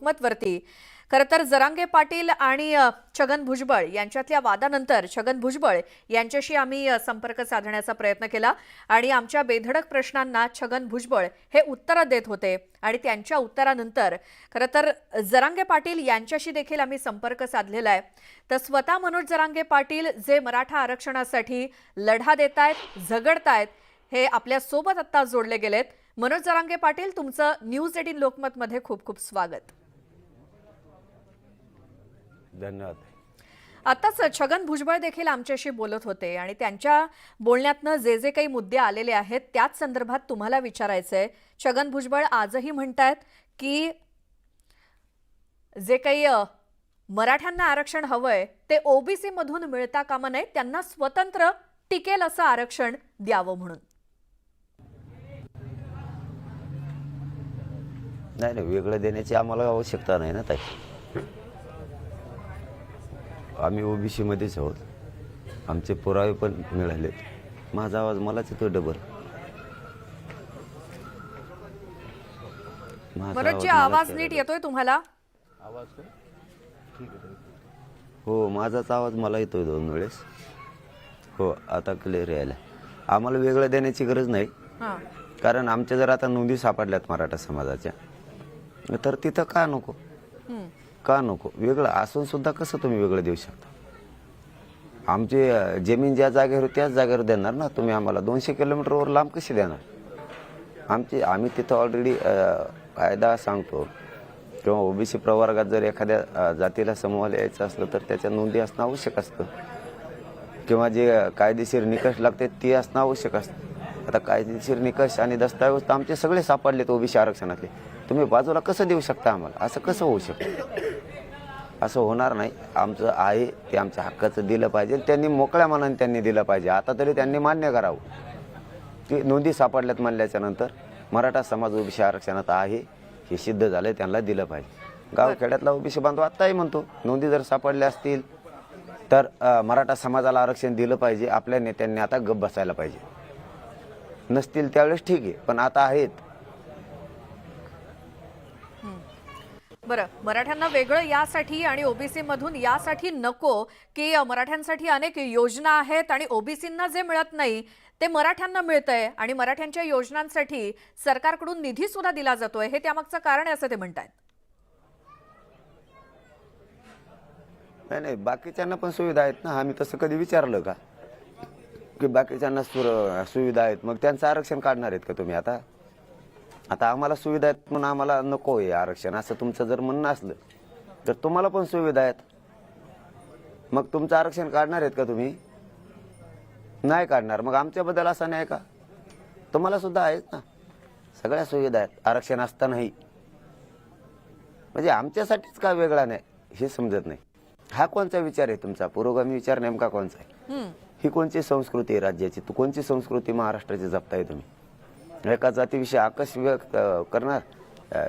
लोकमतवरती खरं तर जरांगे पाटील आणि छगन भुजबळ यांच्यातल्या वादानंतर छगन भुजबळ यांच्याशी आम्ही संपर्क साधण्याचा प्रयत्न केला आणि आमच्या बेधडक प्रश्नांना छगन भुजबळ हे उत्तर देत होते आणि त्यांच्या उत्तरानंतर खरं तर जरांगे पाटील यांच्याशी देखील आम्ही संपर्क साधलेला आहे। तर स्वतः मनोज जरांगे पाटील जे मराठा आरक्षणासाठी लढा देत आहेत, झगडतायत, हे आपल्या सोबत आता जोडले गेलेत। मनोज जरांगे पाटील, तुमचं न्यूज 18 लोकमत मध्ये खूप खूप स्वागत। धन्यवाद। आताच छगन भुजबळ देखील आमच्याशी बोलत होते आणि त्यांच्या बोलण्यातनं जे काही मुद्दे आलेले आहेत त्याच संदर्भात तुम्हाला विचारायचंय। छगन भुजबळ आजही म्हणतात की जे काही मराठ्यांना आरक्षण हवंय ते ओबीसी मधून मिळता कामा नये, त्यांना स्वतंत्र टिकेल असं आरक्षण द्यावं म्हणून। नाही नाही, वेगळं देण्याची आम्हाला आवश्यकता नाही ना ताई। आम्ही ओबीसी मध्येच आहोत, आमचे पुरावे पण मिळाले। माझा आवाज मलाच येतो डबल। मनोज जी, आवाज नीट येतोय तुम्हाला? आवाज ठीक आहे हो, माझाच आवाज मला येतोय दोन वेळेस। हो, आता क्लिअर यायला। आम्हाला वेगळं देण्याची गरज नाही, कारण आमच्या जर आता नोंदी सापडल्यात मराठा समाजाच्या, तर तिथं का नको? का नको? वेगळं असून सुद्धा कसं तुम्ही वेगळं देऊ शकता? आमची जमीन ज्या जागेवर त्याच जागेवर देणार ना तुम्ही आम्हाला। 200 किलोमीटरवर लांब कशी देणार? आम्ही तिथं ऑलरेडी कायदा सांगतो किंवा ओबीसी प्रवर्गात जर एखाद्या जातीला समूहाला यायचं असलं तर त्याच्या नोंदी असणं आवश्यक असतं, किंवा जे कायदेशीर निकष लागते ते असणं आवश्यक असतं। आता कायदेशीर निकष आणि दस्तावेज तर आमचे सगळे सापडलेत ओबीसी आरक्षणातले, तुम्ही बाजूला कसं देऊ शकता आम्हाला? असं कसं होऊ शकतं? असं होणार नाही। आमचं आहे ते आमच्या हक्काचं दिलं पाहिजे, त्यांनी मोकळ्या मनाने त्यांनी दिलं पाहिजे। आता तरी त्यांनी मान्य करावं की नोंदी सापडल्यात म्हणल्याच्या नंतर मराठा समाज ओबीसी आरक्षणात आहे हे सिद्ध झालंय, त्यांना दिलं पाहिजे। गावखेड्यातला ओबीसी बांधव आत्ताही म्हणतो नोंदी जर सापडल्या असतील तर मराठा समाजाला आरक्षण दिलं पाहिजे। आपल्या नेत्यांनी आता गप्प बसायला पाहिजे। नसतील त्यावेळेस ठीक आहे, पण आता आहेत। बरं, मराठ्यांना वेगळं यासाठी आणि ओबीसी मधून यासाठी नको की मराठ्यांसाठी अनेक योजना आहेत आणि ओबीसींना जे मिळत नाही ते मराठ्यांना मिळतंय आणि मराठ्यांच्या योजनांसाठी सरकारकडून निधी सुद्धा दिला जातोय, हे त्यामागचं कारण आहे असं ते म्हणतात। नाही नाही, बाकीच्यांना पण सुविधा आहेत ना। आम्ही तसं कधी विचारलं का की बाकीच्यांना सुविधा आहेत मग त्यांचं आरक्षण काढणार आहेत का तुम्ही? आता आम्हाला सुविधा आहेत म्हणून आम्हाला नको आहे आरक्षण असं तुमचं जर म्हणणं असलं तर तुम्हाला पण सुविधा आहेत, मग तुमचं आरक्षण काढणार आहेत का तुम्ही? नाही काढणार। मग आमच्याबद्दल असं नाही का? तुम्हाला सुद्धा आहेत ना, सगळ्या सुविधा आहेत आरक्षण असतानाही। म्हणजे आमच्यासाठीच का वेगळा नाही हे समजत नाही। हा कोणता विचार आहे तुमचा? पुरोगामी विचार नेमका कोणचा आहे? ही कोणची संस्कृती आहे राज्याची? तू कोणची संस्कृती महाराष्ट्राची जपताय तुम्ही? एका जातीविषयी आकर्ष व्यक्त करणार,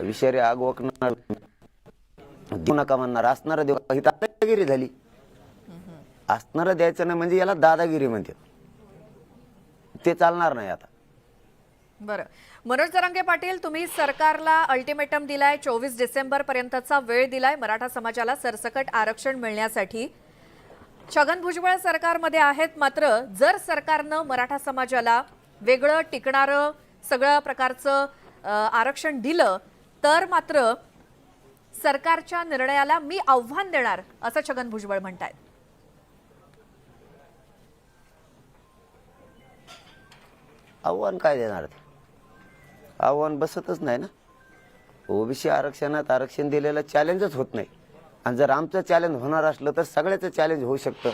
विषारी आग ओकणार, देऊ नका म्हणणार, असणारं देऊ, ही दादागिरी झाली। असणारं द्यायचं नाही म्हणजे याला दादागिरी म्हणतात, ते चालणार नाही आता। बरं, मनोज जरांगे पाटील, तुम्ही सरकारला अल्टिमेटम दिलाय, 24 डिसेंबर पर्यंतचा वेळ दिलाय मराठा समाजाला सरसकट आरक्षण मिळण्यासाठी। छगन भुजबळ सरकारमध्ये आहेत, मात्र जर सरकारनं मराठा समाजाला वेगळं टिकणारं सगळं प्रकारचं आरक्षण दिलं तर मात्र सरकारच्या निर्णयाला मी आव्हान देणार असं छगन भुजबळ म्हणतायत। आव्हान काय देणार? आव्हान बसतच नाही ना। ओबीसी आरक्षणात आरक्षण दिलेलं चॅलेंजच होत नाही, आणि जर आमचं चॅलेंज होणार असलं तर सगळ्याचं चॅलेंज होऊ शकतं।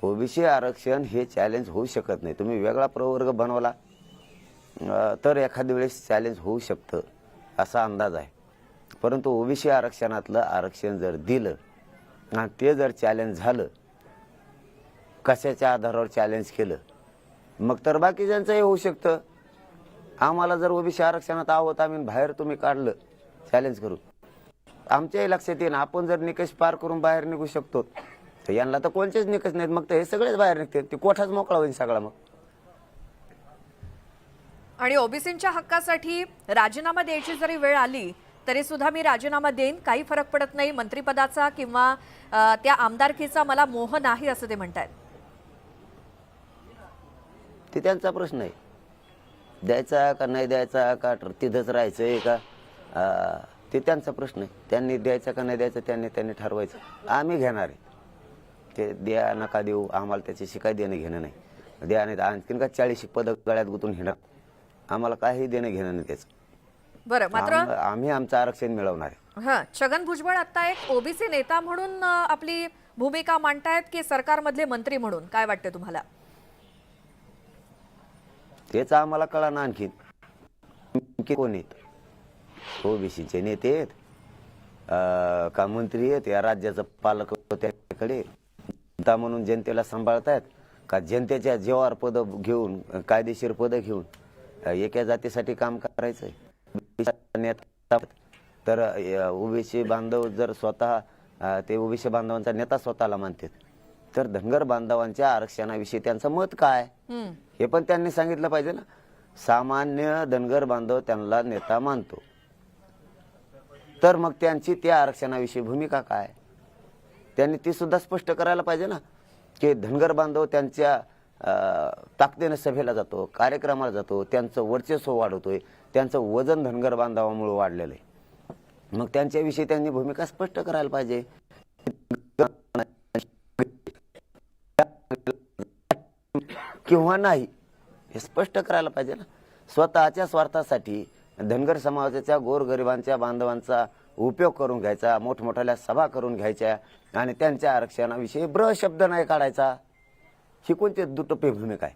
ओबीसी आरक्षण हे चॅलेंज होऊ शकत नाही। तुम्ही वेगळा प्रवर्ग बनवला तर एखाद्या वेळेस चॅलेंज होऊ शकतं असा अंदाज आहे, परंतु ओबीसी आरक्षणातलं आरक्षण जर दिलं आणि ते जर चॅलेंज झालं, कशाच्या आधारावर चॅलेंज केलं, मग तर बाकीच्यांचंही होऊ शकतं। आम्हाला जर ओबीसी आरक्षणात आहोत आम्ही, बाहेर तुम्ही काढलं चॅलेंज करून, आमच्याही लक्षात येईल आपण जर निकष पार करून बाहेर निघू शकतो तर यांना तर कोणतेच निकष नाहीत, मग तर हे सगळेच बाहेर निघतील, ते कोठाच मोकळा होईल सगळा। मग आणि ओबीसींच्या हक्कासाठी राजीनामा द्यायची जरी वेळ आली तरी सुद्धा मी राजीनामा देईन, काही फरक पडत नाही, मंत्रिपदाचा किंवा त्या आमदारकीचा मला मोह नाही असं ते म्हणतायत. ते त्यांचा प्रश्न आहे, द्यायचा का नाही द्यायचा, का तिथंच राहायचंय का, ते त्यांचा प्रश्न आहे. त्यांनी द्यायचा का नाही द्यायचं त्यांनी ठरवायचं. आम्ही घेणार आहे, ते द्या नका देऊ, आम्हाला त्याच्याशी काही देणं घेणं नाही. द्या नाही तर आणखीन का 40 पदक गळ्यात गुंतून घेणार, आम्हाला काही देणं घेणं नाही त्याचं. बरं, मात्र आम्ही आमचं आरक्षण मिळवणार आहे. छगन भुजबळ आता एक ओबीसी नेता म्हणून आपली भूमिका मांडतायत की सरकारमधले मंत्री म्हणून, काय वाटतं तुम्हाला? तेच आम्हाला कळा ना आणखीन कोण आहेत, ओबीसीचे नेते आहेत का मंत्री आहेत, या राज्याचा पालक त्याकडे म्हणून जनतेला सांभाळतायत का जनतेच्या जीवावर पद घेऊन, कायदेशीर पद घेऊन एका जातीसाठी काम करायचंय. तर ओबीसी बांधव जर स्वतः ते ओबीसी बांधवांचा नेता स्वतःला मानतात, तर धनगर बांधवांच्या आरक्षणाविषयी त्यांचं मत काय हे पण त्यांनी सांगितलं पाहिजे ना. सामान्य धनगर बांधव त्यांना नेता मानतो, तर मग त्यांची त्या आरक्षणाविषयी भूमिका काय, त्यांनी ती सुद्धा स्पष्ट करायला पाहिजे ना. की धनगर बांधव त्यांच्या ताकदीने सभेला जातो, कार्यक्रमाला जातो, त्यांचं वर्चस्व वाढवतोय, त्यांचं वजन धनगर बांधवामुळे वाढलेलं आहे. मग त्यांच्याविषयी त्यांनी भूमिका स्पष्ट करायला पाहिजे. किंवा नाही हे स्पष्ट करायला पाहिजे ना. स्वतःच्या स्वार्थासाठी धनगर समाजाच्या गोरगरिबांच्या बांधवांचा उपयोग करून घ्यायचा, मोठमोठ्या सभा करून घ्यायच्या आणि त्यांच्या आरक्षणाविषयी ब्र शब्द नाही काढायचा, ही कोणती दुटप्पी भूमिका आहे?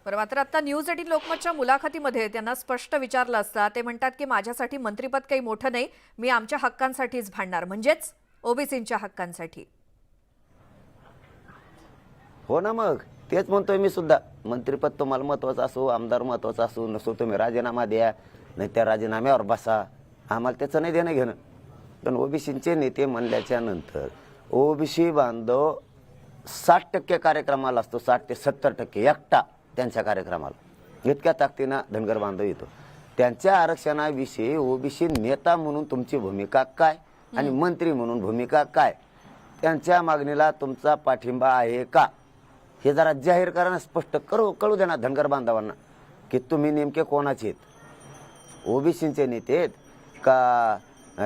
बरं, मात्र आता न्यूज 18 लोकमतच्या मुलाखतीमध्ये त्यांना स्पष्ट विचारलं असता ते म्हणतात की माझ्यासाठी मंत्रिपद काही मोठं नाही, मी आमच्या हक्कांसाठीच भांडणार, म्हणजेच ओबीसींच्या हक्कांसाठी. हो ना, मग तेच म्हणतोय मी सुद्धा. मंत्रिपद तुम्हाला महत्वाचं असो, आमदार महत्वाचा असो नसो, तुम्ही राजीनामा द्या, नाही त्या राजीनाम्यावर बसा, आम्हाला त्याचं नाही देणं घेणं. पण ओबीसीचे नेते म्हणल्याच्या नंतर ओबीसी बांधव 60% कार्यक्रमाला असतो, 60 ते 70% एकटा त्यांच्या कार्यक्रमाला. इतक्या ताकदीनं धनगर बांधव येतो. त्यांच्या आरक्षणाविषयी ओबीसी नेता म्हणून तुमची भूमिका काय आणि मंत्री म्हणून भूमिका काय, त्यांच्या मागणीला तुमचा पाठिंबा आहे का, हे जरा जाहीर करा ना, स्पष्ट कळू द्या ना धनगर बांधवांना की तुम्ही नेमके कोणाचे आहेत, ओबीसीचे नेते आहेत का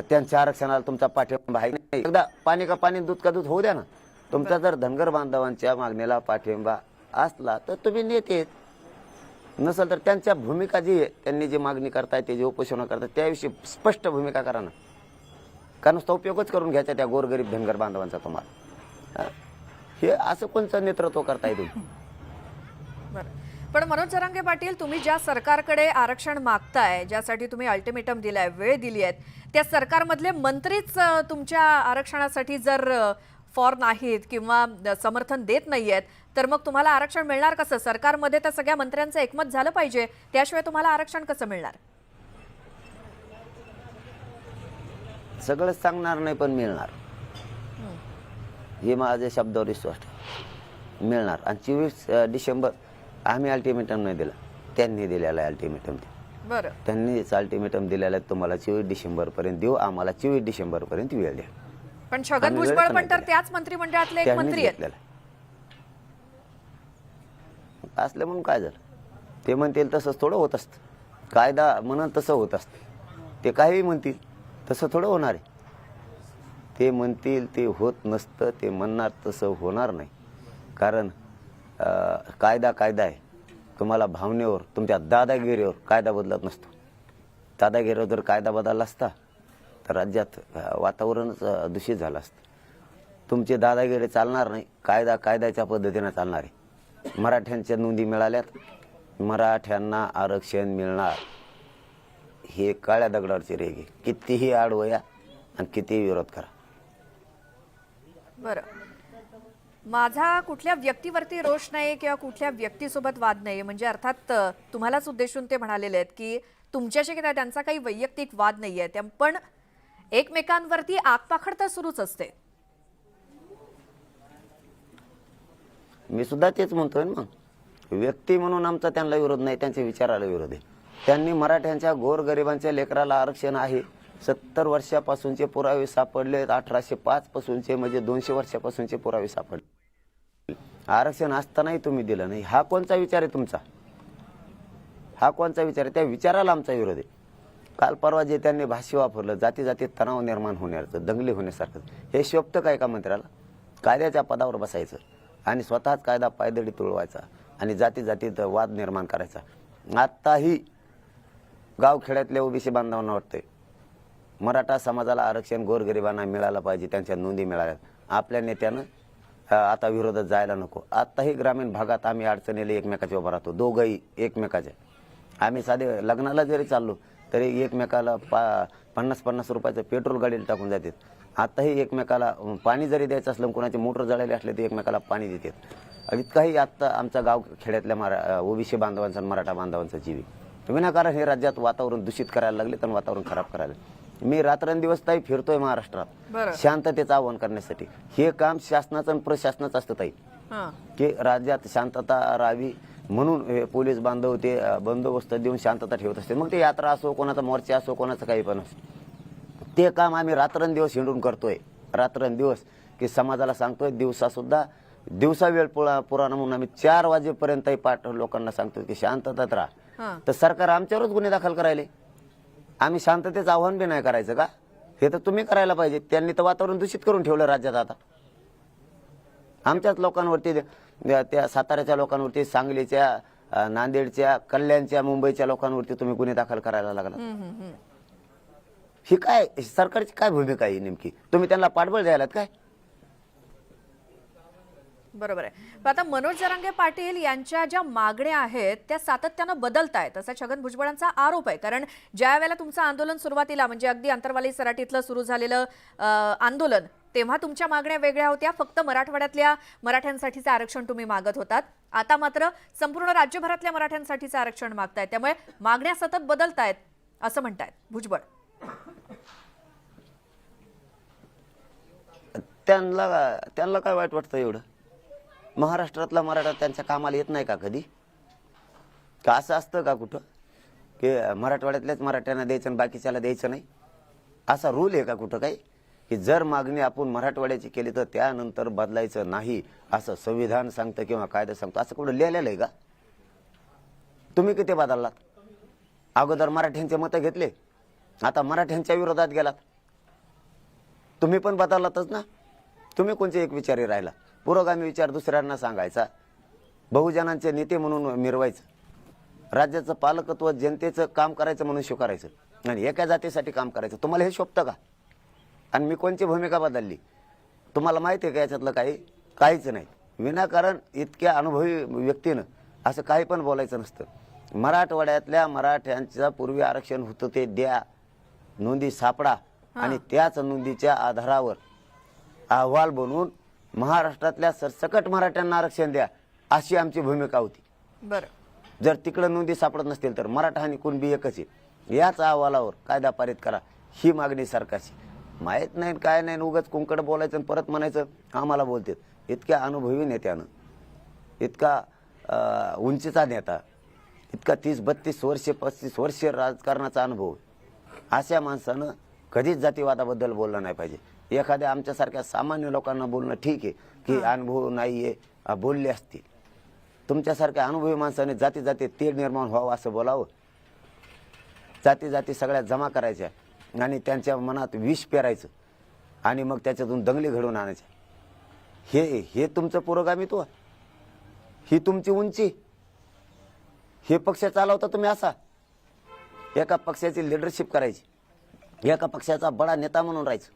त्यांच्या आरक्षणाला तुमचा पाठिंबा आहे. एकदा पाणी का पाणी, दूध का दूध होऊ द्या ना. तुमचा जर धनगर बांधवांच्या मागणीला पाठिंबा असला तर तुम्ही नेते आहेत, नसेल तर त्यांच्या भूमिका जी आहे, त्यांनी जी मागणी करताय, ते जे उपोषण करताय त्याविषयी स्पष्ट भूमिका करा ना. का नुसता उपयोगच करून घ्यायचा त्या गोरगरीब धनगर बांधवांचा तुम्हाला? हे असं कोणतं नेतृत्व करताय तुम्ही? पण मनोज जरांगे पाटील, तुम्ही ज्या सरकारकडे आरक्षण मागताय, ज्यासाठी तुम्ही अल्टिमेटम दिलाय, वेळ दिली आहे, त्या सरकारमधले मंत्रीच तुमच्या आरक्षणासाठी जर फॉर नाहीत किंवा समर्थन देत नाहीयेत, तर मग तुम्हाला आरक्षण मिळणार कसं? सरकारमध्ये तर सगळ्या मंत्र्यांचं एकमत झालं पाहिजे, त्याशिवाय तुम्हाला आरक्षण कसं मिळणार? सगळंच सांगणार नाही पण मिळणार, हे माझ्या शब्दावर विश्वास मिळणार. आणि 24 डिसेंबर आम्ही अल्टिमेटम नाही दिला, त्यांनी दिलेला आहे अल्टिमेटम. बरं, त्यांनीच अल्टिमेटम दिलेला आहे, तुम्हाला 24 डिसेंबर पर्यंत देऊ, आम्हाला 24 डिसेंबर पर्यंत वेळ द्या. पण छगन भुजबळ पण तर त्याच मंत्रिमंडळातले एक मंत्री आहेत. असले म्हणून काय झालं, ते म्हणतील तसंच थोडं होत असतं, कायदा म्हणून तसं होत असतं. ते काही म्हणतील तसं थोडं होणार आहे, ते म्हणतील ते होत नसतं, ते म्हणणार तसं होणार नाही. कारण कायदा आहे. तुम्हाला भावनेवर, तुमच्या दादागिरीवर कायदा बदलत नसतो. दादागिरीवर जर कायदा बदलला असता तर राज्यात वातावरणच दूषित झालं असतं. तुमची दादागिरी चालणार नाही, कायद्याच्या पद्धतीने चालणार आहे. मराठ्यांच्या नोंदी मिळाल्यात, मराठ्यांना आरक्षण मिळणार, हे काळ्या दगडावरची रेघ आहे. कितीही आडवया आणि कितीही विरोध करा. बरं, माझा कुठल्या व्यक्तीवरती रोष नाही किंवा कुठल्या व्यक्तीसोबत वाद नाही, म्हणजे अर्थात तुम्हालाच उद्देशून ते म्हणालेले आहेत की तुमच्याशी काय त्यांचा काही वैयक्तिक वाद नाहीये, पण एकमेकांवरती आगपाखड तर सुरूच असते. मी सुद्धा तेच म्हणतोय ना, मग व्यक्ती म्हणून आमचा त्यांना विरोध नाही, त्यांच्या विचाराला विरोध आहे. त्यांनी मराठ्यांच्या गोरगरिबांच्या लेकराला आरक्षण आहे 70 वर्षापासूनचे पुरावे सापडले, 1805 पासूनचे म्हणजे 200 वर्षापासूनचे पुरावे सापडले. आरक्षण असतानाही तुम्ही दिलं नाही. हा कोणचा विचार आहे तुमचा? हा कोणचा विचार आहे? त्या विचाराला आमचा विरोध आहे. काल परवा जे त्यांनी भाष्य वापरलं, जाती जाती तणाव निर्माण होण्याचं, दंगली होण्यासारखं, हे शोभतं काय का मंत्र्याला? कायद्याच्या पदावर बसायचं आणि स्वतःच कायदा पायदळी तुळवायचा आणि जाती जातीत वाद निर्माण करायचा. आत्ताही गावखेड्यातल्या ओबीसी बांधवांना वाटतंय मराठा समाजाला आरक्षण गोरगरिबांना मिळालं पाहिजे, त्यांच्या नोंदी मिळाल्यात. आपल्या नेत्यानं आता विरोधात जायला नको. आत्ताही ग्रामीण भागात आम्ही अडचणीला एकमेकाच्या उभा राहतो, दोघंही एकमेकाच्या. आम्ही साधे लग्नाला जरी चाललो तरी एकमेकाला 50-50 रुपयाचं पेट्रोल गाडीला टाकून जातात. आताही एकमेकाला पाणी जरी द्यायचं असलं, कोणाचे मोटर जळाले असले तर एकमेकाला पाणी देतात. इतकाही आत्ता आमचा गाव खेड्यातल्या ओबीसी बांधवांचा आणि मराठा बांधवांचा जीव आहे. विनाकारण हे राज्यात वातावरण दूषित करायला लागले तर वातावरण खराब करायला. मी रात्रंदिवस ताई फिरतोय महाराष्ट्रात शांततेचं आवाहन करण्यासाठी. हे काम शासनाचं आणि प्रशासनाचं असतं ताई, की राज्यात शांतता राहावी म्हणून हे पोलीस बांधव ते बंदोबस्त देऊन शांतता ठेवत असते. मग ते यात्रा असो, कोणाचा मोर्चा असो, कोणाचं काही पण असो, ते काम आम्ही रात्रंदिवस हिंडून करतोय. रात्रंदिवस की समाजाला सांगतोय. दिवसा वेळ पुराणा म्हणून आम्ही 4 वाजेपर्यंत पाठ लोकांना सांगतोय की शांततेत राहा. तर सरकार आमच्यावरच गुन्हे दाखल करायले. आम्ही शांततेचं आव्हान बी नाही करायचं का? हे तर तुम्ही करायला पाहिजे. त्यांनी तर वातावरण दूषित करून ठेवलं राज्यात. आता आमच्याच लोकांवरती, त्या साताऱ्याच्या लोकांवरती, सांगलीच्या, नांदेडच्या, कल्याणच्या, मुंबईच्या लोकांवरती तुम्ही गुन्हे दाखल करायला लागला. ही काय सरकारची काय भूमिका आहे नेमकी? तुम्ही त्यांना पाठबळ द्यायलात काय? बरोबर आहे. पण आता मनोज जरांगे पाटील यांच्या ज्या मागण्या आहेत त्या सातत्यानं बदलत आहेत असा छगन भुजबळांचा आरोप आहे. कारण ज्या वेळेला तुमचं आंदोलन सुरुवातीला म्हणजे अगदी अंतरवाली सराटीतलं सुरू झालेलं आंदोलन, तेव्हा तुमच्या मागण्या वेगळ्या होत्या. फक्त मराठवाड्यातल्या मराठ्यांसाठीचं आरक्षण तुम्ही मागत होतात. आता मात्र संपूर्ण राज्यभरातल्या मराठ्यांसाठीचं आरक्षण मागतायत. त्यामुळे मागण्या सतत बदलतायत असं म्हणतायत भुजबळ. त्यांना काय वाईट वाटतं एवढं? महाराष्ट्रातला मराठा त्यांच्या कामाला येत नाही का कधी? का असं असतं का कुठं की मराठवाड्यातल्याच मराठ्यांना द्यायचं आणि बाकीच्याला द्यायचं नाही? असा रूल आहे का कुठं काही की जर मागणी आपण मराठवाड्याची केली तर त्यानंतर बदलायचं नाही असं संविधान सांगतं किंवा कायदा सांगतो? असं कुठं लिहिलेलं आहे का? तुम्ही किती बदललात? अगोदर मराठ्यांचे मतं घेतले, आता मराठ्यांच्या विरोधात गेलात. तुम्ही पण बदललातच ना. तुम्ही कोणते एक विचारी राहिला? पुरोगामी विचार दुसऱ्यांना सांगायचा, बहुजनांचे नेते म्हणून मिरवायचं, राज्याचं पालकत्व जनतेचं काम करायचं म्हणून स्वीकारायचं आणि एका जातीसाठी काम करायचं. तुम्हाला हे शोभतं का? आणि मी कोणची भूमिका बदलली तुम्हाला माहिती आहे का? याच्यातलं काहीच नाही. विनाकारण इतक्या अनुभवी व्यक्तीनं असं काही पण बोलायचं नसतं. मराठवाड्यातल्या मराठ्यांचं पूर्वी आरक्षण होतं ते द्या, नोंदी सापडा आणि त्याच नोंदीच्या आधारावर अहवाल बनवून महाराष्ट्रातल्या सरसकट मराठ्यांना आरक्षण द्या, अशी आमची भूमिका होती. बरं, जर तिकडं नोंदी सापडत नसतील तर मराठा आणि कुणबी एकच आहे, याच अहवालावर कायदा पारित करा, ही मागणी सरकारची. माहीत नाही काय नाही, उगाच कुंकड बोलायचं आणि परत म्हणायचं आम्हाला बोलतात. इतक्या अनुभवी नेत्यानं, इतका उंचीचा नेता, इतका 30-32 वर्षे 35 वर्षे राजकारणाचा अनुभव, अशा माणसानं कधीच जातीवादाबद्दल बोललं नाही पाहिजे. एखाद्या आमच्यासारख्या सामान्य लोकांना बोलणं ठीक आहे की अनुभव नाहीये, बोलले असतील. तुमच्यासारख्या अनुभवी माणसाने जाती जाती तेढ निर्माण व्हावं असं बोलावं, जाती जाती सगळ्या जमा करायच्या आणि त्यांच्या मनात विष पेरायचं आणि मग त्याच्यातून दंगली घडवून आणायच्या. हे तुमचं पुरोगामित्व, ही तुमची उंची, हे पक्ष चालवता तुम्ही. असा एका पक्षाची लिडरशिप करायची, एका पक्षाचा बडा नेता म्हणून राहायचं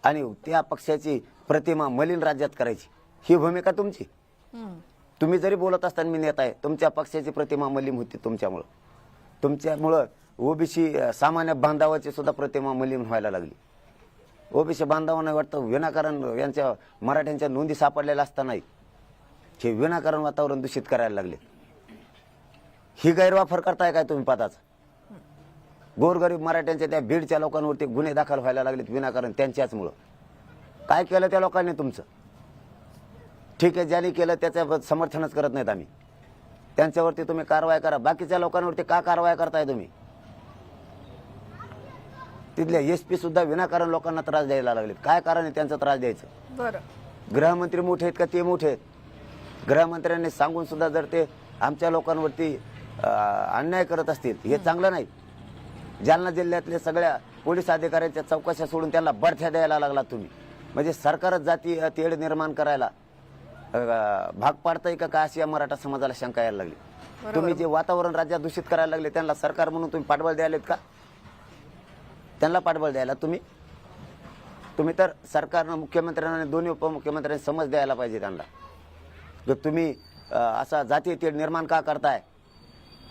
आणि त्या पक्षाची प्रतिमा मलिन राज्यात करायची, ही भूमिका तुमची. तुम्ही जरी बोलत असताना मी नेता आहे, तुमच्या पक्षाची प्रतिमा मलिन होती तुमच्यामुळं ओबीसी सामान्य बांधवाची सुद्धा प्रतिमा मलिन व्हायला लागली. ओबीसी बांधवांना वाटतं विनाकारण यांच्या मराठ्यांच्या नोंदी सापडलेल्या असतानाही हे विनाकारण वातावरण दूषित करायला लागले. ही गैरवापर करताय काय तुम्ही पदाचा? गोरगरीब मराठ्यांच्या त्या बीडच्या लोकांवरती गुन्हे दाखल व्हायला लागलेत विनाकारण त्यांच्याचमुळं. काय केलं त्या लोकांनी तुमचं? ठीक आहे, ज्यांनी केलं त्याचं समर्थनच करत नाहीत आम्ही, त्यांच्यावरती तुम्ही कारवाई करा. बाकीच्या लोकांवरती का कारवाई करताय तुम्ही? तिथले एसपी सुद्धा विनाकारण लोकांना त्रास द्यायला लागलेत. काय कारण आहे त्यांचा त्रास द्यायचं? बरं. गृहमंत्री मोठे आहेत का ते मोठे आहेत? गृहमंत्र्यांनी सांगून सुद्धा जर ते आमच्या लोकांवरती अन्याय करत असतील, हे चांगलं नाही. जालना जिल्ह्यातले सगळ्या पोलीस अधिकाऱ्यांच्या चौकशा सोडून त्यांना बढत्या द्यायला लागला तुम्ही. म्हणजे सरकारच जाती तेढ निर्माण करायला भाग पाडताय का काय, अशी या मराठा समाजाला शंका यायला लागली. तुम्ही जे वातावरण राज्यात दूषित करायला लागले त्यांना सरकार म्हणून तुम्ही पाठबळ द्यायलेत का? त्यांना पाठबळ द्यायला तुम्ही तर सरकारनं, मुख्यमंत्र्यांना आणि दोन्ही उपमुख्यमंत्र्यांनी समज द्यायला पाहिजे त्यांना, की तुम्ही असा जातीय तेढ निर्माण का करताय.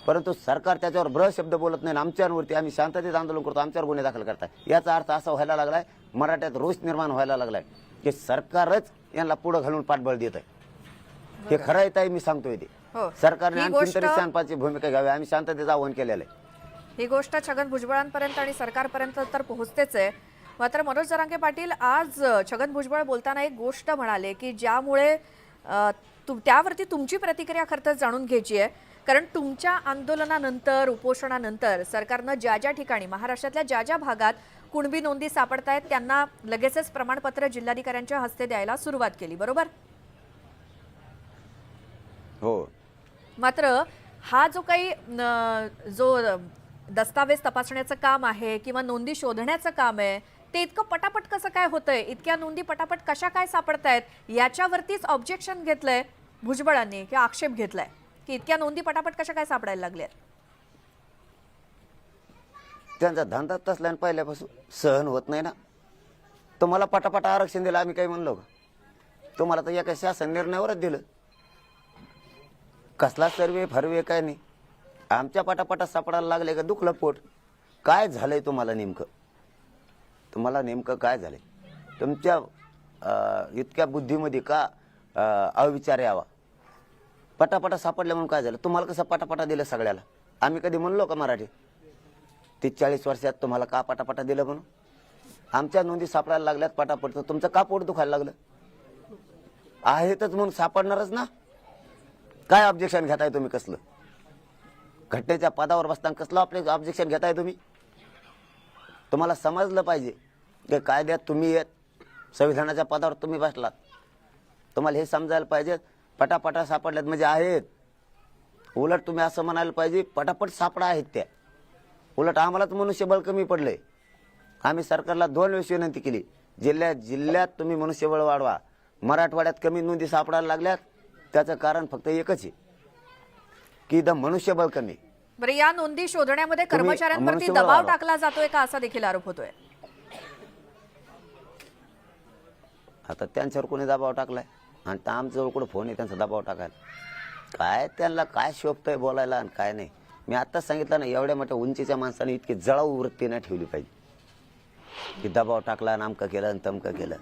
परंतु सरकार त्याच्यावर ब्र शब्द बोलत नाही. आमच्यावरती आम्ही शांततेत आंदोलन करतो, आमच्यावर गुन्हे दाखल करताय. याचा अर्थ असा व्हायला लागलाय, मराठ्यात रोष निर्माण व्हायला लागलाय की सरकारच यांना पुढे घालून पाठबळ देत आहे. हे खरं आहे ताई, मी सांगतोय ते. सरकारने आणखी तरी शांततेची भूमिका घ्यावी. आम्ही शांततेचं आवाहन केलेलं आहे. ही गोष्ट छगन भुजबळांपर्यंत आणि सरकारपर्यंत तर पोहोचतेच आहे. मात्र मनोज जरांगे पाटील आज छगन भुजबळ बोलताना एक गोष्ट म्हणाले की ज्यामुळे त्यावरती तुमची प्रतिक्रिया खरं तर जाणून घ्यायची आहे. कारण तुमच्या आंदोलनानंतर, उपोषणानंतर सरकारनं ज्या ज्या ठिकाणी, महाराष्ट्रातल्या ज्या ज्या भागात कुणबी नोंदी सापडतायत त्यांना लगेचच प्रमाणपत्र जिल्हाधिकाऱ्यांच्या हस्ते द्यायला सुरुवात केली, बरोबर? हो. मात्र हा जो काही जो दस्तावेज तपासण्याचं काम आहे किंवा नोंदी शोधण्याचं काम आहे, ते इतकं पटापट कसं काय होतंय? इतक्या नोंदी पटापट कशा काय सापडतायत? याच्यावरतीच ऑब्जेक्शन घेतलंय भुजबळांनी किंवा आक्षेप घेतलाय की इतक्या नोंदी पटापट कशा काय सापडायला लागल्यात? त्यांचा धंदा तसला आणि पहिल्यापासून सहन होत नाही ना. तुम्हाला पटापट आरक्षण दिलं, आम्ही काही म्हणलो का? तुम्हाला तर एका शासन निर्णयावरच दिलं. कसला सर्वे फरवे काय नाही. आमच्या पटापटा सापडायला लागले का दुखलं पोट. काय झालंय तुम्हाला नेमकं? तुम्हाला नेमकं काय झालंय? तुमच्या इतक्या बुद्धीमध्ये का अविचार यावा? पटापटा सापडल्या म्हणून काय झालं? तुम्हाला कसं पटापटा दिलं सगळ्याला? आम्ही कधी म्हणलो का मराठी 30-40 वर्षात तुम्हाला का पटापटा दिलं म्हणून? आमच्या नोंदी सापडायला लागल्यात पटापट, तर तुमचं का पोट दुखायला लागलं? आहेतच म्हणून सापडणारच ना. काय ऑब्जेक्शन घेताय तुम्ही? कसलं घटनेच्या पदावर बसताना कसलं आपले ऑब्जेक्शन घेताय तुम्ही? तुम्हाला समजलं पाहिजे की कायद्यात तुम्ही येत, संविधानाच्या पदावर तुम्ही बसलात. तुम्हाला हे समजायला पाहिजे पटापटा सापडल्यात म्हणजे आहेत. उलट तुम्ही असं म्हणायला पाहिजे पटापट सापडा आहेत त्या. उलट आम्हालाच मनुष्यबळ कमी पडलंय. आम्ही सरकारला 2 वेळेस विनंती केली, जिल्ह्यात तुम्ही मनुष्यबळ वाढवा. मराठवाड्यात कमी नोंदी सापडायला लागल्यात, त्याचं कारण फक्त एकच आहे की इथं मनुष्यबळ कमी. बरं, या नोंदी शोधण्यामध्ये कर्मचाऱ्यांवरती मनुष्यबळ दबाव वाढवा. टाकला जातोय का, असा देखील आरोप होतोय. आता त्यांच्यावर कोणी दबाव टाकलाय? आणि तर आमच्याजवळ कुठं फोन आहे त्यांचा दबाव टाकायला? काय त्यांना काय शोभतंय बोलायला आणि काय नाही. मी आत्ताच सांगितलं ना, एवढ्या मोठ्या उंचीच्या माणसाने इतकी जळाऊ वृत्ती नाही ठेवली पाहिजे की दबाव टाकला आणि अमकं केलं आणि तमकं केलं.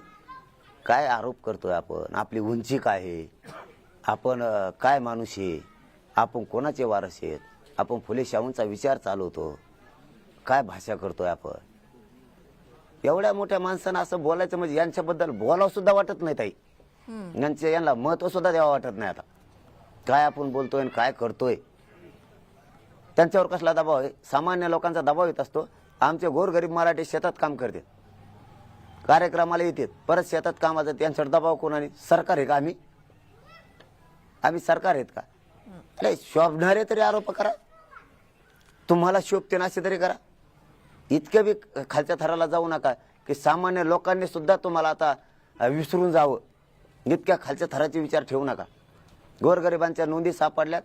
काय आरोप करतोय आपण? आपली उंची काय आहे? आपण काय माणूस आहे? आपण कोणाचे वारस आहेत? आपण फुले शाहूंचा विचार चालवतो. काय भाषा करतोय आपण? एवढ्या मोठ्या माणसानं असं बोलायचं म्हणजे यांच्याबद्दल बोलावं सुद्धा वाटत नाही ताई. यांना महत्व सुद्धा द्यावं वाटत नाही. आता काय आपण बोलतोय आणि काय करतोय? त्यांच्यावर कसला दबाव आहे? सामान्य लोकांचा दबाव येत असतो. आमचे गोरगरीब मराठी शेतात काम करतात, कार्यक्रमाला येतात, परत शेतात कामाचं त्यांच्यावर दबाव कोणाने? सरकार आहे का? आम्ही सरकार आहेत का? नाही, शोभणारे तरी आरोप करा. तुम्हाला शोभते ना असे तरी करा. इतकं बी खालच्या थराला जाऊ नका की सामान्य लोकांनी सुद्धा तुम्हाला आता विसरून जावं. इतक्या खालच्या थराचे विचार ठेवू नका. गोरगरिबांच्या नोंदी सापडल्यात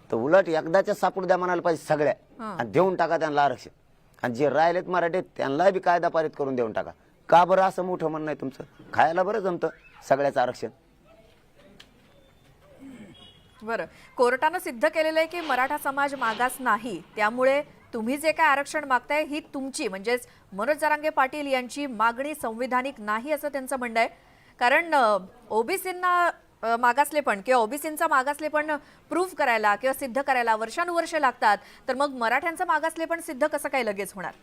तर उलट एकदाच्या सापडू द्या म्हणायला पाहिजे सगळ्या, आणि देऊन टाका त्यांना आरक्षण. आणि जे राहिलेत मराठीत त्यांना बी कायदा पारित करून देऊन टाका. का बरं असं मोठं म्हणणं आहे तुमचं? खायला बरं जमतं सगळ्याचं आरक्षण. बरं, कोर्टानं सिद्ध केलेलं आहे की मराठा समाज मागास नाही, त्यामुळे तुम्ही जे काय आरक्षण मागताय ही तुमची, म्हणजेच मनोज जरांगे पाटील यांची मागणी संविधानिक नाही असं त्यांचं म्हणणं आहे. कारण ओबीसींना मागासलेपण किंवा ओबीसींचा मागासलेपण प्रूव्ह करायला किंवा सिद्ध करायला वर्षानुवर्षे लागतात, तर मग मराठ्यांचं मागासलेपण सिद्ध कसं काय लगेच होणार?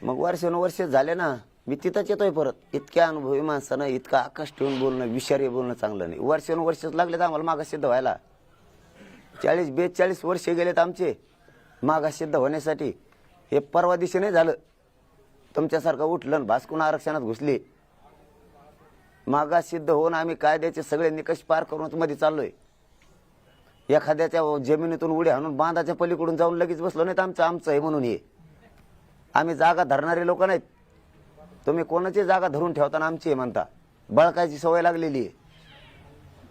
मग वर्षानुवर्षे झाले ना. मी तिथंच येतोय परत. इतक्या अनुभवी माणसानं इतका आकाश ठेवून बोलणं, विषारी बोलणं चांगलं नाही. वर्षानुवर्षच लागलेत आम्हाला मागास सिद्ध व्हायला. 40-42 वर्षे गेलेत आमचे मागास सिद्ध होण्यासाठी. हे परवा दिवशी नाही झालं. तुमच्यासारखं उठलं आणि भासकून आरक्षणात घुसले. मागास सिद्ध होऊन आम्ही कायद्याचे सगळे निकष पार करूनच मध्ये चाललोय. एखाद्याच्या जमिनीतून उडी हाणून बांधाच्या पलीकडून जाऊन लगेच बसलो नाहीत. आमचं आहे म्हणून हे. आम्ही जागा धरणारे लोक नाहीत. तुम्ही कोणाची जागा धरून ठेवताना आमची आहे म्हणता. बळकायची सवय लागलेली आहे.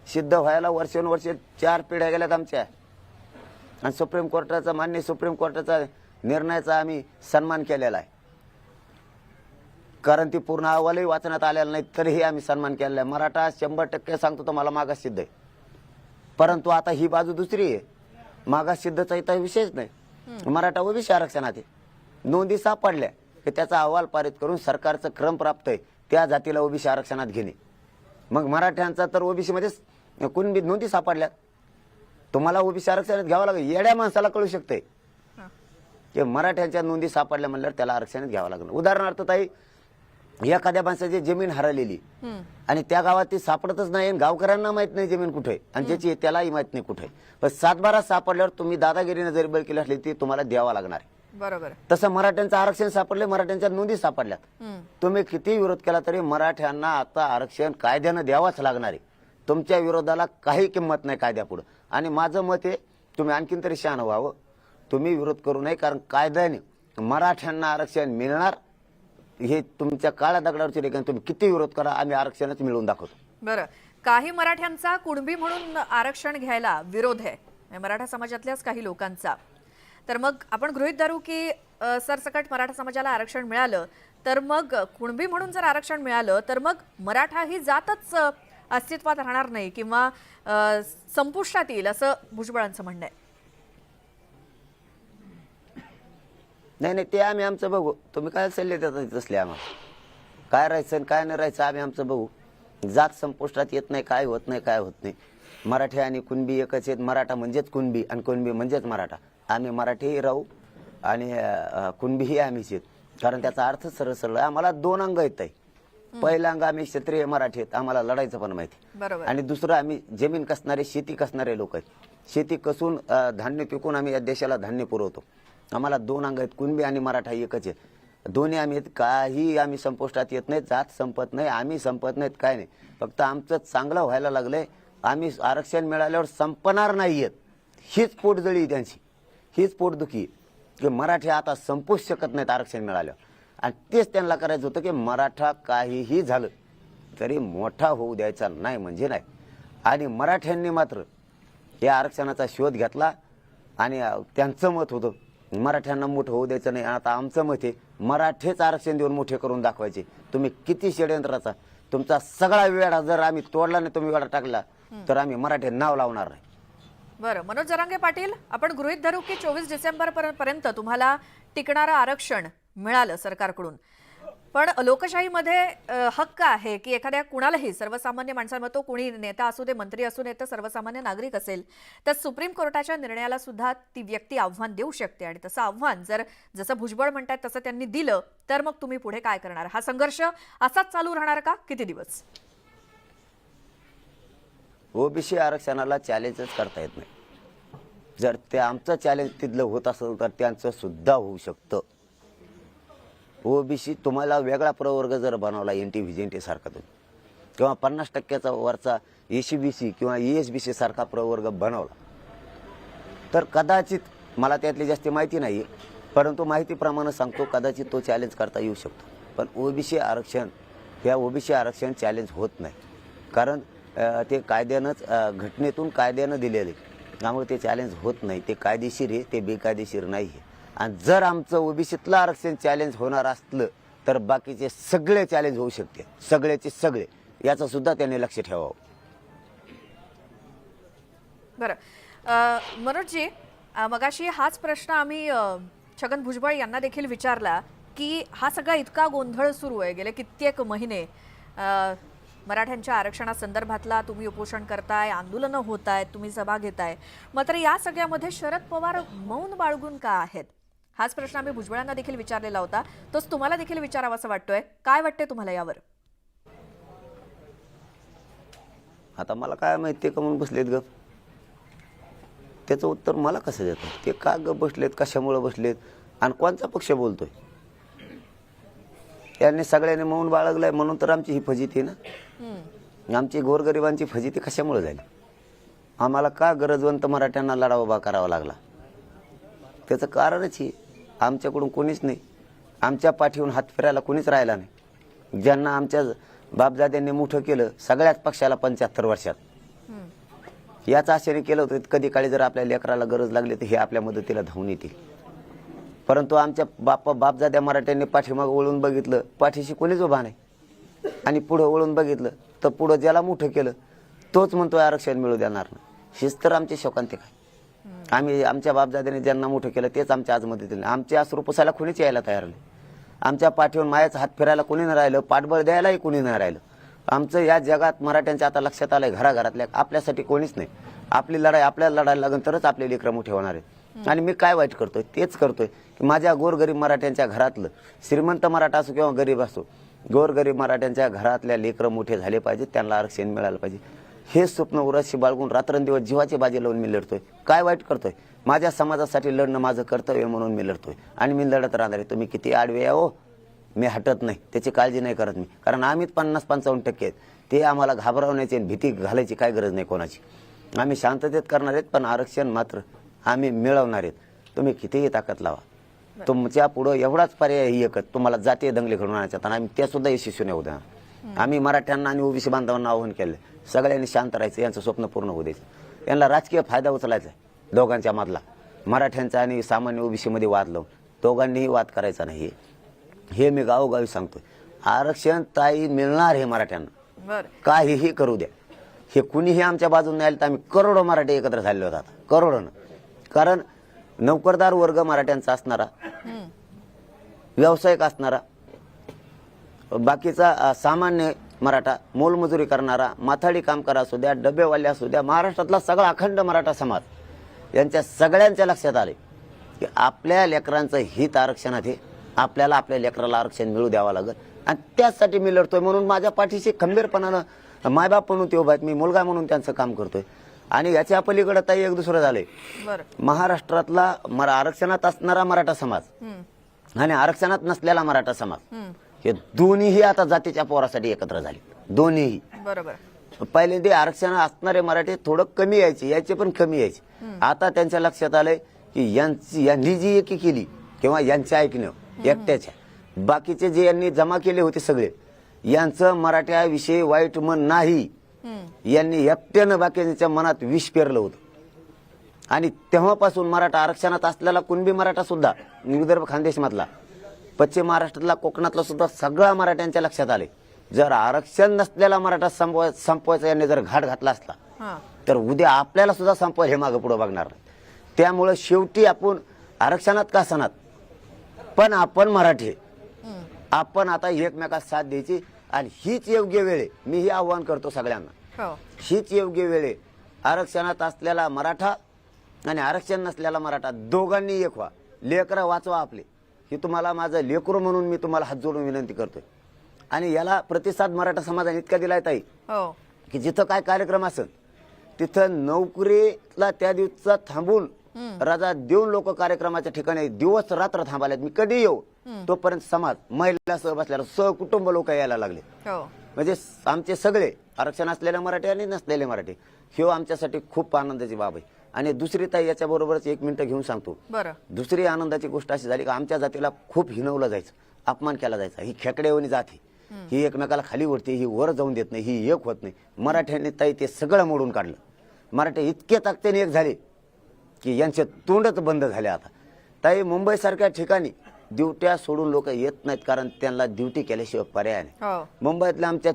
सिद्ध व्हायला वर्षानुवर्ष 4 पिढ्या गेल्यात आमच्या. आणि सुप्रीम कोर्टाचा मान्य सुप्रीम कोर्टाचा निर्णयाचा आम्ही सन्मान केलेला आहे. कारण ती पूर्ण अहवालही वाचण्यात आलेला नाही तरीही आम्ही सन्मान केलेला आहे. मराठा 100% सांगतो तुम्हाला मागास सिद्ध आहे. परंतु आता ही बाजू दुसरी आहे. मागास सिद्धचा इथं विषयच नाही. मराठा ओबीसी आरक्षणात आहे. नोंदी सापडल्या की त्याचा अहवाल पारित करून सरकारचं क्रम प्राप्त आहे त्या जातीला ओबीसी आरक्षणात घेणे. मग मराठ्यांचा तर ओबीसी मध्ये कुणबी नोंदी सापडल्यात. तुम्हाला ओबीसी आरक्षणात घ्यावं लागेल. येड्या माणसाला कळू शकतंय की मराठ्यांच्या नोंदी सापडल्या म्हणल्यावर त्याला आरक्षणात घ्यावं लागलं. उदाहरणार्थ ताई, एखाद्या माणसाची जमीन हरवलेली आणि त्या गावात ती सापडतच नाही. गावकऱ्यांना माहित नाही जमीन कुठे आणि ज्याची त्यालाही माहित नाही कुठे. पण 7-12 सापडल्यावर तुम्ही दादागिरीने जरी बळ केली असली ती तुम्हाला द्यावा लागणार आहे. बरोबर. तसं मराठ्यांचं आरक्षण सापडले, मराठ्यांच्या नोंदी सापडल्यात. तुम्ही किती विरोध केला तरी मराठ्यांना आता आरक्षण कायद्यानं द्यावाच लागणार आहे. तुमच्या विरोधाला काही किंमत नाही कायद्यापुढे. आणि माझं मत आहे तुम्ही आणखीन तरी शहाणं व्हावं. तुम्ही विरोध करू नये. कारण कायद्याने मराठ्यांना आरक्षण मिळणार हे तुमच्या काळ्या दगडावरची रेखा. तुम्ही किती विरोध करा, आम्ही आरक्षणच मिळवून दाखवतो. बरं, काही मराठ्यांचा कुणबी म्हणून आरक्षण घ्यायला विरोध आहे, मराठा समाजातल्याच काही लोकांचा. तर मग आपण गृहीत धरू की सरसकट मराठा समाजाला आरक्षण मिळालं तर मग कुणबी म्हणून जर आरक्षण मिळालं तर मग मराठा ही जातच अस्तित्वात राहणार नाही किंवा संपुष्टात येईल असं भुजबळांचं म्हणणं आहे. नाही, ते आम्ही आमचं बघू. तुम्ही काय सल्ले देतात तसले आम्हाला? काय राहायचं आणि काय नाही राहायचं आम्ही आमचं बघू. जात संपुष्टात येत नाही, काय होत नाही. मराठी आणि कुणबी एकच आहेत. मराठा म्हणजेच कुणबी आणि कुणबी म्हणजेच मराठा. आम्ही मराठीही राहू आणि कुणबीही आम्हीच आहेत. कारण त्याचा अर्थ सरळ आहे. आम्हाला 2 अंग आहेत. पहिलं अंग आम्ही क्षत्रिय मराठी आहेत, आम्हाला लढायचं पण माहिती. आणि दुसरं आम्ही जमीन कसणारे, शेती कसणारे लोक आहेत. शेती कसून धान्य पिकून आम्ही या देशाला धान्य पुरवतो. आम्हाला 2 अंग आहेत. कुणबी आणि मराठा एकच आहेत. दोन्ही आम्ही आहेत. काही आम्ही संपुष्टात येत नाही. जात संपत नाही, आम्ही संपत नाहीत, काय नाही. फक्त आमचं चांगलं व्हायला लागलंय. आम्ही आरक्षण मिळाल्यावर संपणार नाहीयेत. हीच पोटजळी त्यांची, हीच पोटदुखी की मराठी आता संपूच शकत नाहीत आरक्षण मिळाल्यावर. आणि तेच त्यांना करायचं होतं की मराठा काहीही झालं तरी मोठा होऊ द्यायचा नाही म्हणजे नाही. आणि मराठ्यांनी मात्र या आरक्षणाचा शोध घेतला आणि त्यांचं मत होतं मराठ्यांना मोठं होऊ द्यायचं नाही. आता आमचं मत आहे मराठेच आरक्षण देऊन मोठे करून दाखवायचे. तुम्ही किती षड्यंत्राचा तुमचा सगळा वेळा जर आम्ही तोडला नाही, तुम्ही वेळा टाकला तर आम्ही मराठी नाव लावणार नाही. बरं, मनोज जरांगे पाटील, आपण गृहीत धरू की 24 डिसेंबर पर्यंत तुम्हाला टिकणारं आरक्षण मिळालं सरकारकडून. पण लोकशाहीमध्ये हक्क आहे की एखाद्या कुणालाही सर्वसामान्य माणसांवर, तो कुणी नेता असू दे, मंत्री असू दे, तर सर्वसामान्य नागरिक असेल तर सुप्रीम कोर्टाच्या निर्णयाला सुद्धा ती व्यक्ती आव्हान देऊ शकते. आणि तसं आव्हान जर जसं भुजबळ म्हणतात तसं त्यांनी दिलं तर मग तुम्ही पुढे काय करणार? हा संघर्ष असाच चालू राहणार का? किती दिवस? ओबीसी आरक्षणाला चॅलेंजच करता येत नाही. जर ते आमचं चॅलेंज तिथलं होत असेल तर त्यांचं सुद्धा होऊ शकतं. ओबीसी तुम्हाला वेगळा प्रवर्ग जर बनवला एनटी व्हीजेंटी सारखा किंवा 50% वरचा एसीबीसी किंवा ESBC सारखा प्रवर्ग बनवला तर कदाचित, मला त्यातली जास्त माहिती नाही परंतु माहितीप्रमाणे सांगतो, कदाचित तो चॅलेंज करता येऊ शकतो. पण ओबीसी आरक्षण, या ओबीसी आरक्षण चॅलेंज होत नाही. कारण ते कायद्यानंच, घटनेतून कायद्यानं दिलेले, त्यामुळे ते चॅलेंज होत नाही. ते कायदेशीर आहे, ते बेकायदेशीर नाही आहे. आणि जर आमचं ओबीसीतलं आरक्षण चॅलेंज होणार असलं तर बाकीचे सगळे चॅलेंज होऊ शकते, सगळ्याचे सगळे. याचं सुद्धा त्यांनी लक्ष ठेवावं. बरं, मनोजजी, मगाशी हाच प्रश्न आम्ही छगन भुजबळ यांना देखील विचारला की हा सगळा इतका गोंधळ सुरू आहे गेले कित्येक महिने, मराठ्यांच्या आरक्षणासंदर्भातला तुम्ही उपोषण करताय, आंदोलनं होत आहेत, तुम्ही सभा घेताय, मात्र या सगळ्यामध्ये शरद पवार मौन बाळगून का आहेत? हाच प्रश्न आम्ही भुजबळांना देखील विचारलेला होता. तोच तुम्हाला देखील विचारावासा वाटतोय. काय वाटतंय तुम्हाला यावर? आता मला काय माहिती का म्हणून बसलेत गप, त्याचं उत्तर मला कसं देतं? ते का गप बसलेत, कशामुळे बसलेत आणि कोणता पक्ष बोलतोय? यांनी सगळ्यांनी मौन बाळगलंय म्हणून तर आमची ही फजिती आहे ना. आमची गोरगरिबांची फजिती कशामुळे झाली? आम्हाला का गरजवंत मराठ्यांना लढा उभा करावा लागला? त्याचं कारणच ही, आमच्याकडून कोणीच नाही, आमच्या पाठीहून हात फिरायला कोणीच राहिला नाही. ज्यांना आमच्या बापदाद्यांनी मोठं केलं सगळ्याच पक्षाला 75 वर्षात, याच आशेने केलं होतं कधी काळी जर आपल्या लेकराला गरज लागली तर हे आपल्या मदतीला धावून येतील. परंतु आमच्या बापदाद्या मराठ्यांनी पाठीमागं वळून बघितलं, पाठीशी कोणीच उभा नाही. आणि पुढं वळून बघितलं तर पुढं ज्याला मोठं केलं तोच म्हणतोय आरक्षण मिळू देणार नाही. हीच तर आमची शोकांतिक आहे. आम्ही आमच्या बापदाद्याने ज्यांना मोठं केलं तेच आमच्या आज मदतीला. आमच्या अश्रू पुसायला कोणीच यायला तयार नाही. आमच्या पाठीवर मायाचा हात फिरायला कोणी नाही राहिलं, पाठबळ द्यायलाही कोणी नाही राहिलं. आमचं या जगात मराठ्यांच्या आता लक्षात आलंय, घराघरातल्या आपल्यासाठी कोणीच नाही. आपली लढाई आपल्याला लढायला लागेल तरच आपले लेकरं मोठे होणार आहेत. आणि मी काय वाईट करतोय? तेच करतोय की माझ्या गोरगरीब मराठ्यांच्या घरातलं, श्रीमंत मराठा असो किंवा गरीब असो, गोरगरीब मराठ्यांच्या घरातल्या लेकरं मोठे झाले पाहिजेत, त्यांना आरक्षण मिळालं पाहिजे. हे स्वप्न उराशी बाळगून रात्रंदिवस जीवाची बाजी लावून मी लढतोय. काय वाईट करतोय? माझ्या समाजासाठी लढणं माझं कर्तव्य म्हणून मी लढतोय आणि मी लढत राहणार आहे. तुम्ही किती आडवे हो, मी हटत नाही, त्याची काळजी नाही करत मी. कारण आम्हीच 50-55% आहेत. ते आम्हाला घाबरवण्याची आणि भीती घालायची काय गरज नाही कोणाची. आम्ही शांततेत करणार आहेत, पण आरक्षण मात्र आम्ही मिळवणार आहेत. तुम्ही कितीही ताकद लावा, तुमच्या पुढं एवढाच पर्याय एकच, तुम्हाला जातीय दंगली घडवून आणायच्या आणि आम्ही त्या सुद्धा यशस्वी नाही होऊ देणार. आम्ही मराठ्यांना आणि ओबीसी बांधवांना आवाहन केलं, सगळ्यांनी शांत राहायचं, यांचं स्वप्न पूर्ण होऊ द्यायचं. यांना राजकीय फायदा उचलायचा आहे दोघांच्या मधला, मराठ्यांचा आणि सामान्य ओबीसी मध्ये वाद लावून दोघांनीही वाद करायचा नाही. हे मी गावोगावी सांगतोय. आरक्षण ताई मिळणार हे मराठ्यांना, काहीही करू द्या. हे कुणीही आमच्या बाजूने नाही आलं तर आम्ही करोडो मराठी एकत्र झालेलो होतात, करोडोनं. कारण नोकरदार वर्ग मराठ्यांचा असणारा, व्यावसायिक असणारा, बाकीचा सामान्य मराठा, मोलमजुरी करणारा, माथाडी कामगार असू द्या, डबेवाले असू द्या, महाराष्ट्रातला सगळा अखंड मराठा समाज यांच्या सगळ्यांच्या लक्षात आले की आपल्या लेकरांचं हित आरक्षणात आहे. आपल्याला आपल्या लेकराला आरक्षण मिळू द्यावं लागेल आणि त्यासाठी मी लढतोय. म्हणून माझ्या पाठीशी खंबीरपणानं मायबाप म्हणून ते उभा आहेत, मी मुलगा म्हणून त्यांचं काम करतोय. आणि याच्या पलीकडे ताई एक दुसरं झालंय, महाराष्ट्रातला आरक्षणात असणारा मराठा समाज आणि आरक्षणात नसलेला मराठा समाज, हे दोन्हीही आता जातीच्या पोरासाठी एकत्र झाले. दोन्हीही बरोबर. पहिल्यांदा आरक्षण असणारे मराठी थोडं कमी यायचे पण कमी यायचे. आता त्यांच्या लक्षात आलंय की यांनी जी एकी केली किंवा यांचं ऐकणं एकट्याच्या, बाकीचे जे यांनी जमा केले होते सगळे, यांचं मराठ्याविषयी वाईट मन नाही. यांनी एकट्यानं बाकीच्या मनात विष पेरलं होतं. आणि तेव्हापासून मराठा आरक्षणात असलेला कुणबी मराठा सुद्धा, विदर्भ खानदेश मधला, पश्चिम महाराष्ट्रातला, कोकणातला सुद्धा सगळ्या मराठ्यांच्या लक्षात आले, जर आरक्षण नसलेला मराठा संपवायचा यांनी जर घाट घातला असला तर उद्या आपल्याला सुद्धा संपवायला हे मागे पुढे बघणार. त्यामुळे शेवटी आपण आरक्षणात का सणात, पण आपण मराठी, आपण आता एकमेकात साथ द्यायची. आणि हीच योग्य वेळ आहे. मी हे आव्हान करतो सगळ्यांना, हीच योग्य वेळ आहे. आरक्षणात असलेला मराठा आणि आरक्षण नसलेला मराठा दोघांनी एक व्हा, लेकरं वाचवा आपले. ही तुम्हाला माझं लेकरू म्हणून मी तुम्हाला हात जोडून विनंती करतोय. आणि याला प्रतिसाद मराठा समाजाने इतका दिलाय ताई की जिथं काय कार्यक्रम असेल तिथं नोकरीला त्या दिवसा थांबून रजा देऊन लोक कार्यक्रमाच्या ठिकाणी दिवस रात्र थांबायला. मी कधी येऊ तोपर्यंत समाज, महिला सह बसल्याला सहकुटुंब लोक यायला लागले. म्हणजे आमचे सगळे आरक्षण असलेले मराठी आणि नसलेले मराठी, हे आमच्यासाठी खूप आनंदाची बाब आहे. आणि दुसरी ताई याच्या बरोबरच 1 मिनिट घेऊन सांगतो. दुसरी आनंदाची गोष्ट अशी झाली की आमच्या जातीला खूप हिणवलं जायचं, अपमान केला जायचा. ही खेकडेवणी जाती, ही एकमेकाला खाली ओढते, ही वर जाऊन देत नाही, ही एक होत नाही. मराठ्यांनी ताई ते सगळं मोडून काढलं. मराठी इतके ताकदीने एक झाले की यांचे तोंडच बंद झाले. आता ताई मुंबई सारख्या ठिकाणी ड्युट्या सोडून लोक येत नाहीत, कारण त्यांना ड्युटी केल्याशिवाय पर्याय नाही. मुंबईतल्या आमच्या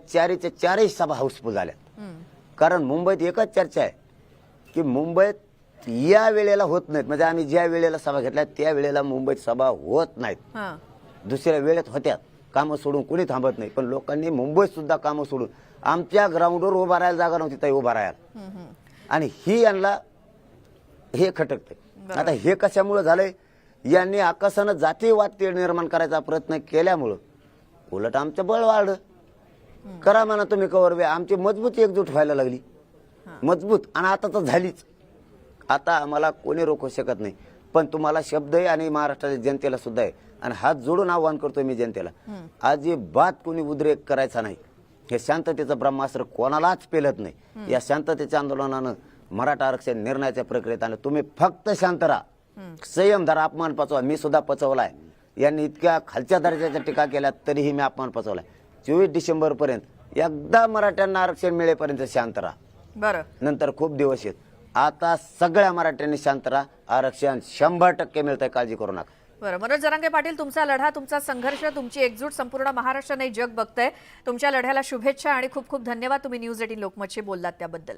चारही सभा हाऊसफुल झाल्या. कारण मुंबईत एकच चर्चा आहे की मुंबईत या वेळेला होत नाहीत, म्हणजे आम्ही ज्या वेळेला सभा घेतल्या त्या वेळेला मुंबईत सभा होत नाहीत. दुसऱ्या वेळेत होत्यात, कामं सोडून कोणी थांबत नाही. पण लोकांनी मुंबईत सुद्धा कामं सोडून आमच्या ग्राउंडवर उभा राहायला जागा नव्हती ताई उभा राहायला. आणि ही यांना हे खटकते. आता हे कशामुळे झालंय यांनी आकाशानं जातीयवाद ते निर्माण करायचा प्रयत्न केल्यामुळं उलट आमचं बळ वाढलं। करा म्हणा तुम्ही कवर बे, आमची मजबूत एकजूट व्हायला लागली, मजबूत, आणि आता तर झालीच। आता आम्हाला कोणी रोखू शकत नाही। पण तुम्हाला शब्द आहे आणि महाराष्ट्राच्या जनतेला सुद्धा आहे, आणि हात जोडून आव्हान करतोय मी जनतेला, अजिबात कोणी उद्रेक करायचा नाही। हे शांततेचं ब्रह्मास्त्र कोणालाच पेलत नाही। या शांततेच्या आंदोलनानं मराठा आरक्षण निर्णयाच्या प्रक्रियेत आलं। तुम्ही फक्त शांत राहा, संयम धरा, अपमान पचवा। मी सुद्धा पचवलाय। यांनी इतक्या खालच्या दर्जाच्या टीका केल्या तरीही मी अपमान पचवलाय। 24 डिसेंबर पर्यंत एकदा मराठ्यांना आरक्षण मिळेपर्यंत शांत राहा, बरं, नंतर खूप दिवस आहेत। आता सगळ्या मराठ्यांनी शांत राहा, आरक्षण 100% मिळतंय, काळजी करू नका। बरं। मनोज जरांगे पाटील, तुमचा लढा, तुमचा संघर्ष, तुमची एकजूट संपूर्ण महाराष्ट्र नाही जग बघतंय। तुमच्या लढ्याला शुभेच्छा आणि खूप खूप धन्यवाद। तुम्ही न्यूज 18 लोकमतशी बोललात त्याबद्दल।